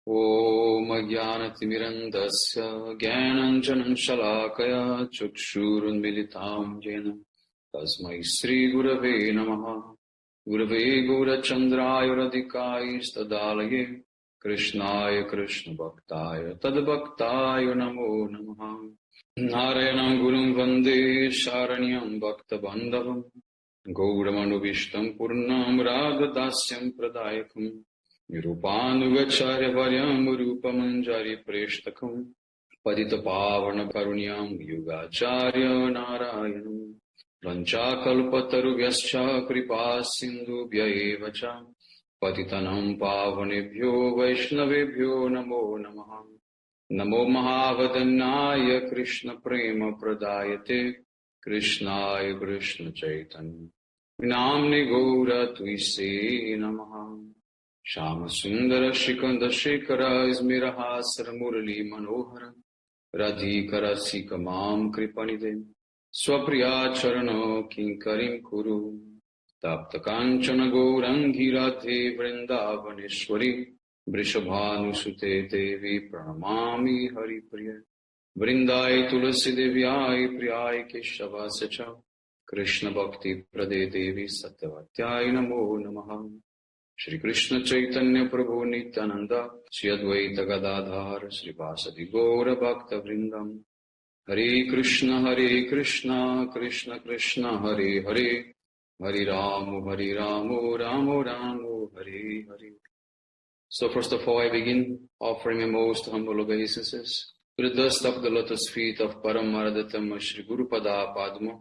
Om Ajnanatimirandasya Jnananjanan Shalakaya Chukshurunmilitam Jena Tasmai Sri Gurave Namaha Gurave Gaurachandraya Radhikaya Stadalaye Krishnaya Krishna Bhaktaya Tadbhaktaya Namo Namaha Narayanam Gurum Vande Sharanyam Bhakta Bandhavam Gauramanu Purnam Radhadasyam Pradayakam Nirupānugacārya varyam rūpamanjari preshtakam Padita pāvana karunyam yugacārya nārayanam Vanchākalpatarubhyascha kripā sindhubhya evacha Patitanam pāvanebhyo vaishnavebhyo namo namaha Namo mahavadanāya Krishna prema pradāyate Krishnāya Krishna chaitanya Namni gaura tuise namaha Shama Sundara Shikanda Shekara Izmirahasara Murali Manohara Radhikara Sikamam Kripanide Swapriya Charano Kinkarim Kuru Tapta Kanchana Gourangi Radhe Vrindavaneshwari Vrishabhanu Sute Devi Pranamami Haripriya Vrindai Tulasi Devyai Priyai Keshava Sacha Krishna Bhakti Prade Devi Sattvatyai Namo Namaha Shri Krishna Chaitanya Prabhu Nityananda Shri Advaita Gadadhar Shri Vasadi Gaura Bhakta Vrindam Hare Krishna Krishna Krishna Hare Hare Hare Ramu Ramu Ramu Hare Hare. So first of all I begin offering my most humble obeisances to the dust of the lotus feet of Paramaradatam Shri Guru Pada Padma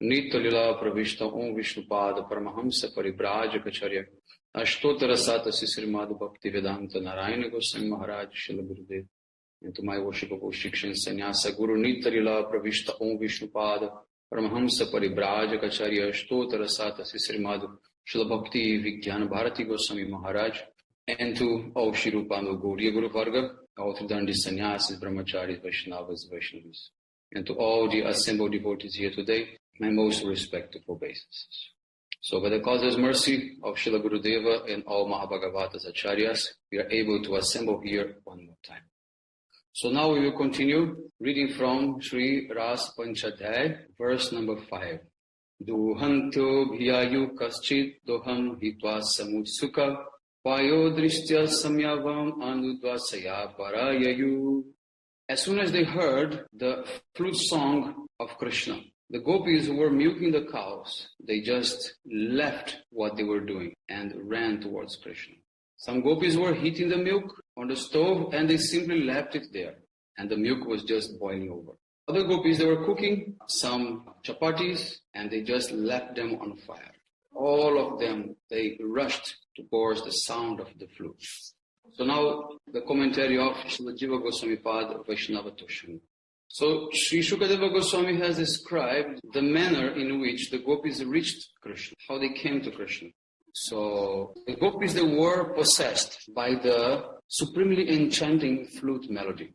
Nitya Lila Pravishta Om Vishnupada Paramahamsa Paribrajaka Ashtotara Satasi Srimad Bhakti Vedanta Narayana Goswami Maharaj Srila Gurudev. And to my worship of Shikshan Sannyasa Guru Nitya Lila Pravishta Om Vishnupada Paramahamsa Paribrajaka Ashtotara Satasi Srimad Srila Bhakti Vigyan Bharati Goswami Maharaj. And to all Shri Rupanu Gauriya Guru Varga, all Tridandi Sannyasis, Brahmacharis, Vaishnavas, Vaishnavis. And to all the assembled devotees here today, my most respectful obeisances. So by the causeless mercy of Srila Gurudeva and all Mahabhagavatas Acharyas, we are able to assemble here one more time. So now we will continue reading from Sri Rasa Pancadhyayi, verse number 5. Duhantyo bhyayu kaschit doham hitva samutsuka payodrishtya samyavam anudvasaya parayayu. As soon as they heard the flute song of Krishna, the gopis who were milking the cows, they just left what they were doing and ran towards Krishna. Some gopis were heating the milk on the stove and they simply left it there and the milk was just boiling over. Other gopis, they were cooking some chapatis and they just left them on fire. All of them, they rushed towards the sound of the flute. So now the commentary of Srila Jiva Goswami Pad Vaishnava Tosham. So Sri Shukadeva Goswami has described the manner in which the gopis reached Krishna, how they came to Krishna. So the gopis, they were possessed by the supremely enchanting flute melody.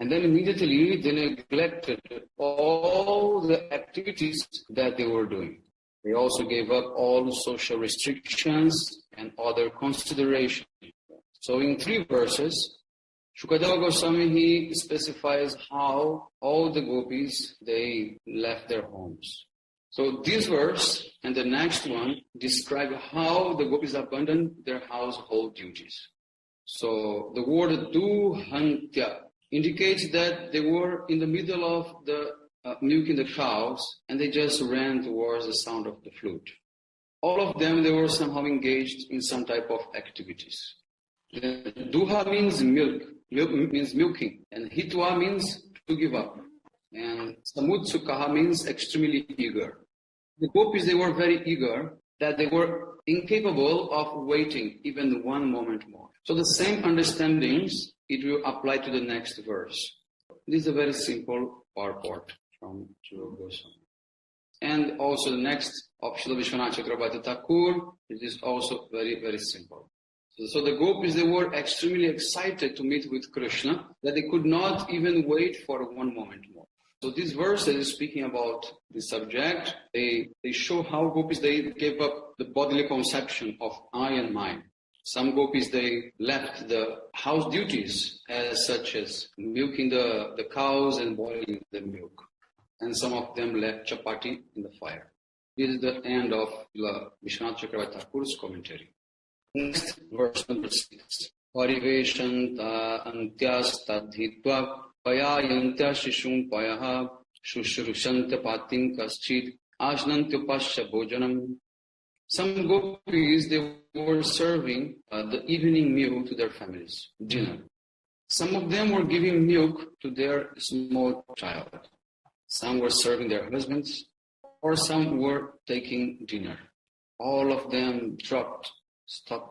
And then immediately they neglected all the activities that they were doing. They also gave up all social restrictions and other considerations. So in 3 verses, Shukadeva Goswami, he specifies how all the gopis, they left their homes. So this verse and the next one describe how the gopis abandoned their household duties. So the word duhantya indicates that they were in the middle of the milking the cows and they just ran towards the sound of the flute. All of them, they were somehow engaged in some type of activities. Duha means milk. Milk means milking, and hitva means to give up, and samutsukaha means extremely eager. The gopis, they were very eager that they were incapable of waiting even one moment more. So the same understandings, it will apply to the next verse. This is a very simple purport from Srila Goswami. And also the next of Srila Vishwanath Chakrabarti Thakur, it is also very, very simple. So the gopis, they were extremely excited to meet with Krishna, that they could not even wait for one moment more. So this verse that is speaking about the subject, they show how gopis, they gave up the bodily conception of I and mine. Some gopis, they left the house duties as such as milking the cows and boiling the milk. And some of them left chapati in the fire. This is the end of Vishwanath Chakravarti Thakur's commentary. Next, verse number 6. Pariveshanta antyastadhitva payayantya shishum payaha shushrusanta patim kaschid ajnantya pasya bhojanam. Some gopis, they were serving the evening meal to their families, dinner. Some of them were giving milk to their small child. Some were serving their husbands, or some were taking dinner. All of them stopped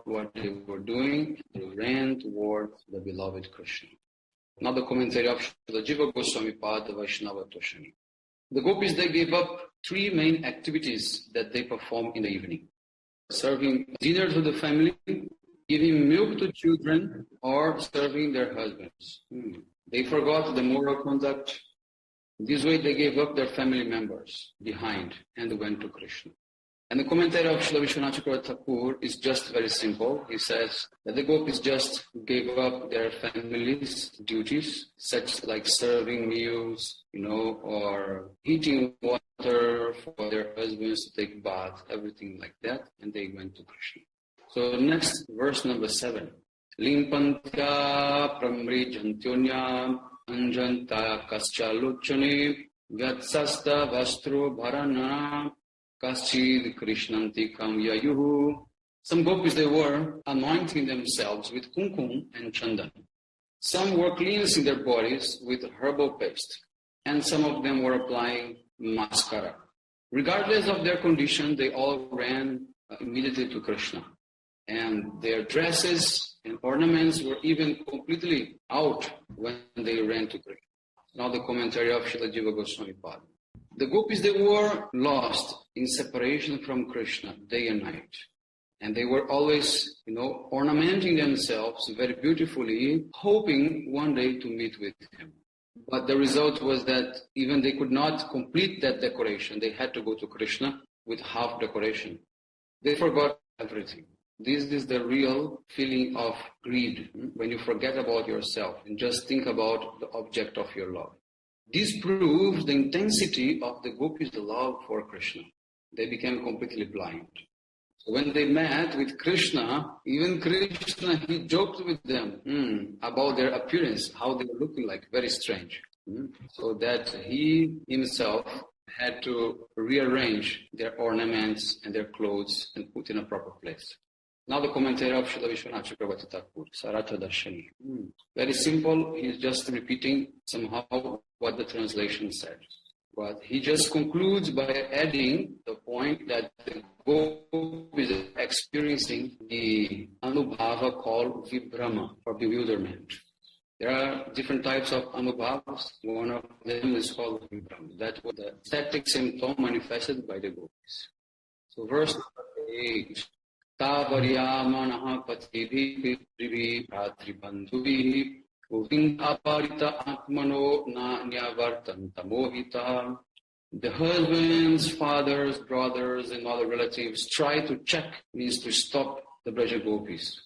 what they were doing, they ran towards the beloved Krishna. Now the commentary of Srila Jiva Goswami Pada Vaishnava Toshani. The gopis, they gave up 3 main activities that they perform in the evening. Serving dinner to the family, giving milk to children, or serving their husbands. They forgot the moral conduct. This way they gave up their family members behind and went to Krishna. And the commentary of Srila Vishwanath Chakravarti Thakur is just very simple. He says that the gopis just gave up their family's duties, such like serving meals, or heating water for their husbands to take bath, everything like that, and they went to Krishna. So next, verse number 7. Limpantya pramrijantyonyam anjanta kaschaluchani vyatsasta vastro bharana kaschid krishnanti kamyayuhu. Some gopis, they were anointing themselves with kumkum and chandan. Some were cleansing their bodies with herbal paste, and some of them were applying mascara. Regardless of their condition, they all ran immediately to Krishna. And their dresses and ornaments were even completely out when they ran to Krishna. Now the commentary of Srila Jiva Goswami Pada. The gopis, they were lost in separation from Krishna day and night. And they were always, ornamenting themselves very beautifully, hoping one day to meet with him. But the result was that even they could not complete that decoration. They had to go to Krishna with half decoration. They forgot everything. This is the real feeling of greed, when you forget about yourself and just think about the object of your love. This proves the intensity of the gopis' love for Krishna. They became completely blind. So when they met with Krishna, even Krishna, he joked with them about their appearance, how they were looking like, very strange. So that he himself had to rearrange their ornaments and their clothes and put in a proper place. Now the commentary of Srila Vishwanath Chakravarti Thakur, Sarata Darshani. Very simple, he's just repeating somehow what the translation said. But he just concludes by adding the point that the gopis is experiencing the anubhava called vibhrama, or bewilderment. There are different types of anubhavas. One of them is called vibhrama. That was the static symptom manifested by the gopis. So verse 8. Tavaryamanah patibhi pitribhi bhatribandhuvi uvindaparita atmano na nyavartanta mohita. The husbands, fathers, brothers, and other relatives try to check, means to stop the Braja gopis.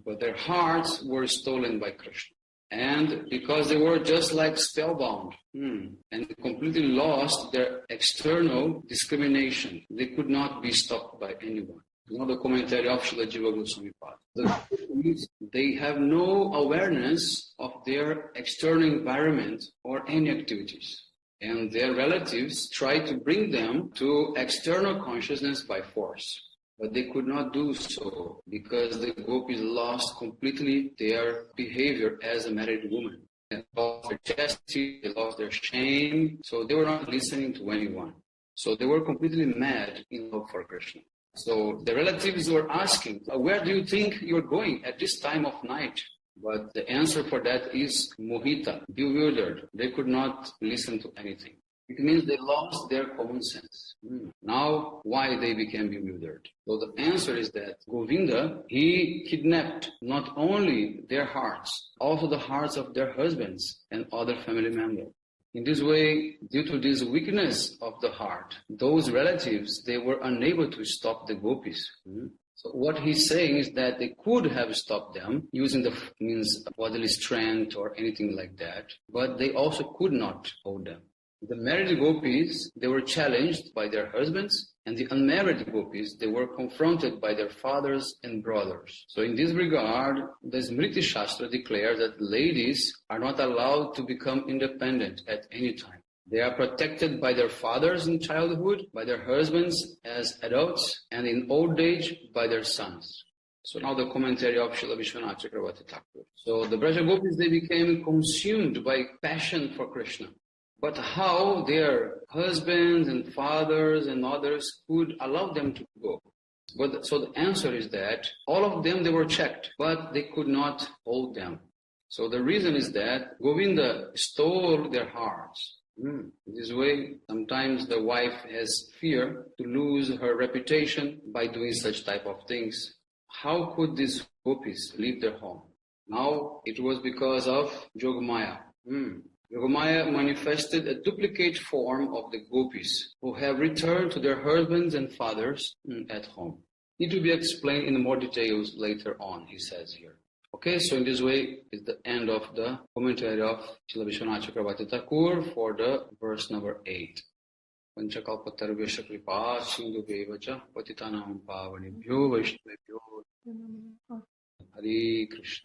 But their hearts were stolen by Krishna. And because they were just like spellbound and completely lost their external discrimination, they could not be stopped by anyone. Now the commentary of Srila Jiva Goswami Pada. They have no awareness of their external environment or any activities. And their relatives try to bring them to external consciousness by force. But they could not do so because the gopis lost completely their behavior as a married woman. They lost their chastity, they lost their shame, so they were not listening to anyone. So they were completely mad in love for Krishna. So the relatives were asking, where do you think you're going at this time of night? But the answer for that is mohita, bewildered. They could not listen to anything. It means they lost their common sense. Now, why they became bewildered? So the answer is that Govinda, he kidnapped not only their hearts, also the hearts of their husbands and other family members. In this way, due to this weakness of the heart, those relatives, they were unable to stop the gopis. So what he's saying is that they could have stopped them using the means bodily strength or anything like that, but they also could not hold them. The married gopis, they were challenged by their husbands, and the unmarried gopis, they were confronted by their fathers and brothers. So in this regard, the Smriti Shastra declares that ladies are not allowed to become independent at any time. They are protected by their fathers in childhood, by their husbands as adults, and in old age by their sons. So now the commentary of Srila Vishwanath Chakravarti Thakur. So the Braja Gopis, they became consumed by passion for Krishna. But how their husbands and fathers and others could allow them to go? So the answer is that all of them, they were checked, but they could not hold them. So the reason is that Govinda stole their hearts. This way, sometimes the wife has fear to lose her reputation by doing such type of things. How could these gopis leave their home? Now, it was because of Yogamaya. Yogamaya manifested a duplicate form of the gopis who have returned to their husbands and fathers at home. Need to be explained in more details later on, he says here. Okay, so in this way is the end of the commentary of Srila Vishwanath Chakravarti Thakur for the verse number 8. Panchakalpatarvesha kripa sindhu bevacha patitanam pavanebhyo vaishnavebhyo Hare Krishna.